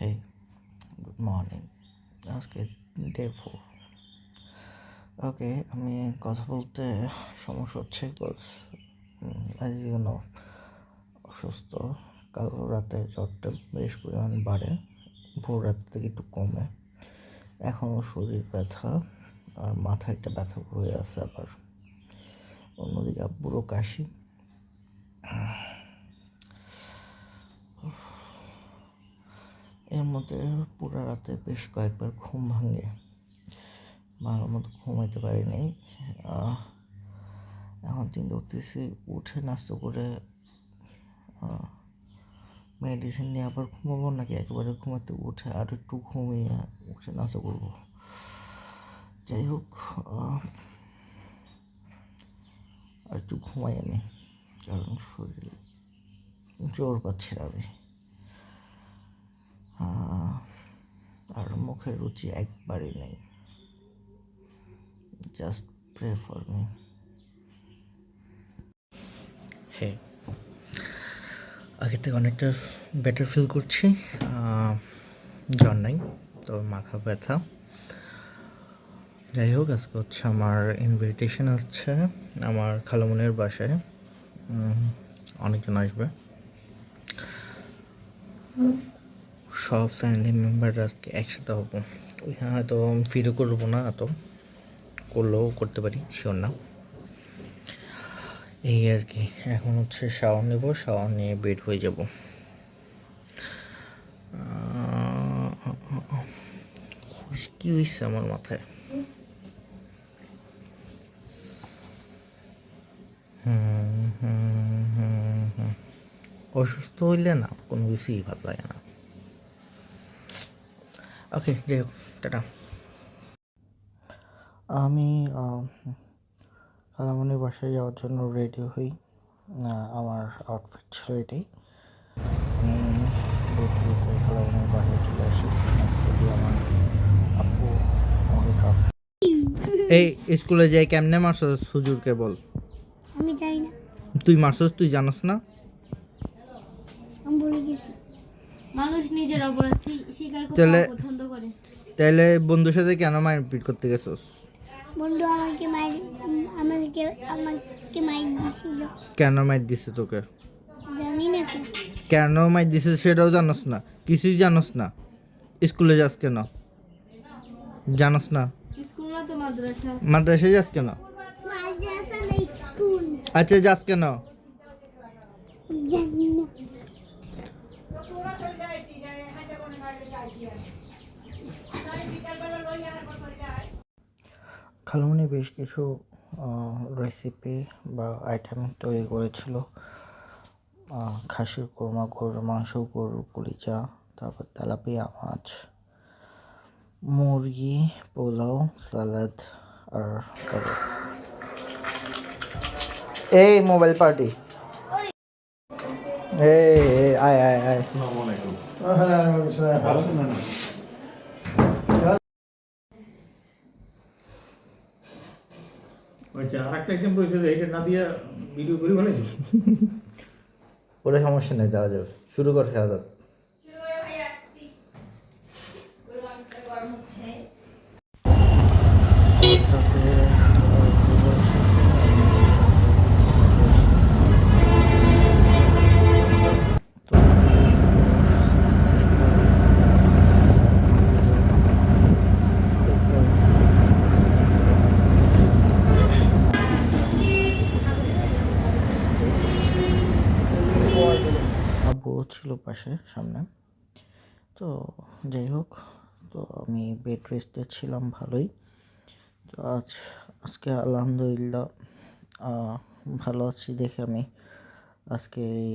হে good morning. আজকে day 4। Okay, আমি কথা বলতে সমস্যা হচ্ছে বিকজ অ্যাজ ইউ নো অসুস্থ। কাল রাতে জ্বরটা বেশ পরিমাণ বাড়ে, ভোর রাত থেকে একটু কমে, এখনও শরীর ব্যথা আর মাথায় একটা ব্যথা হয়ে আছে। আবার অন্যদিকে আব্বুরও কাশি। এর মধ্যে পুরো রাতে বেশ কয়েকবার ঘুম ভাঙে, ভালো মতো ঘুমাইতে পারিনি। এখন চিন্তা করতেছি উঠে নাস্তা করে মেডিসিন নিয়ে আবার ঘুমাবো, নাকি একেবারে ঘুমাতে উঠে আর একটু ঘুমিয়ে উঠে নাস্তা করবো। যাই হোক, আর একটু ঘুমাই আমি, কারণ শরীর জোর পাচ্ছি না আমি। আর মুখের রুচি একবারই নেই। Just pray for me. হ্যাঁ, আগের থেকে অনেকটা বেটার ফিল করছি। জ্বর নাই, তো মাথা ব্যথা। যাই হোক, আজকে হচ্ছে আমার ইনভিটেশন হচ্ছে আমার খালামুনির বাসায়। অনেকজন আসবে, সব ফ্যামিলি মেম্বাররা আজকে একসাথে হবো। ওইখানে হয়তো ভিডিও করবো না, এত করলেও করতে পারি, শিওর না। এই আর কি। এখন হচ্ছে শাওয়ার নেবো, শাওয়ার নিয়ে বেড হয়ে যাব। কি হয়েছে আমার মাথায়? অসুস্থ হইলে না কোনো কিছুই ভালো লাগে না। ওকে, যাই হোক, টাটা। আমি খালামুনির বাসায় যাওয়ার জন্য রেডি হই। আমার আউটফিট ছিল এটাই। আমি খালামুনির বাসায় চলে আসি। যদি আমার আপু আমাকে ড্রপ। এই স্কুলে যাই কেমনে মারছস হুজুরকে বল। আমি যাই না, তুই মারছস, তুই জানোস না? আমি ভুলে গেছি। মানুষ নিজের অপরাধ স্বীকার করতে পছন্দ করে। তাহলে বন্ধুর সাথে কেন মারপিট করতে গেছস? বন্ধু আমাকে মাইর দিছিল। কেন মাইর দিছে তোকে? জানি না তো। কেন মাইর দিছে সেটাও জানোস না? কিছুই জানোস না? স্কুলে যাস কেন? জানোস না? স্কুল না তো মাদ্রাসা। মাদ্রাসায় যাস কেন? মাদ্রাসা না স্কুল। আচ্ছা, যাস কেন? জানি না। খালামুনি বেশ কিছু রেসিপি বা আইটেম তৈরি করেছিল। খাসির কোরমা, গরুর মাংস, গরুর কলিজা, তারপর তেলাপিয়া মাছ, মুরগি, পোলাও, সালাদ আর কাবাব। এই মোবাইল পার্টি, এই আয় আয় আয়। আসসালামু আলাইকুম। আচ্ছা, আরেকটা এক্সাম্পল হয়েছে যে এটা না দিয়া ভিডিও করে ফেলেছি। ওটা সমস্যা নেই, দেওয়া যাবে। শুরু কর শাহাদাত। আব্বু ছিল পাশে সামনে। তো যাই হোক, তো আমি বেড রেস্টে ছিলাম ভালোই। তো আজকে আলহামদুলিল্লাহ ভালো আছি দেখে আমি আজকে এই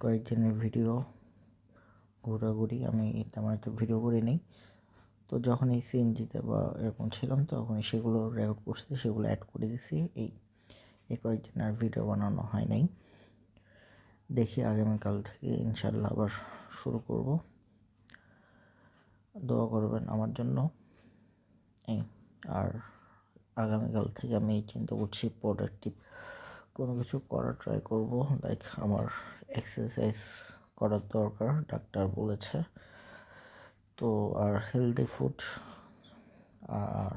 কয়েকদিনের ভিডিও ঘোরাঘুরি আমি তেমন একটা ভিডিও করে নিই। তো যখন এই সিএনজিতে বা এরকম ছিলাম তখন সেগুলো রেকর্ড করছি, সেগুলো অ্যাড করে দিছি। এই কয়েকদিন আর ভিডিও বানানো হয় নাই। দেখি আগামীকাল থেকে ইনশাল্লাহ আবার শুরু করব। দোয়া করবেন আমার জন্য। এই আর আগামীকাল থেকে আমি চিন্তা করছি প্রোডাক্টিভ কোনো কিছু করার ট্রাই করব। লাইক আমার এক্সারসাইজ করার দরকার, ডাক্তার বলেছে। তো আর হেলদি ফুড আর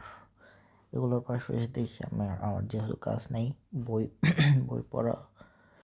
এগুলোর পাশাপাশি দেখি আমার যেহেতু কাজ নেই বই বই পড়া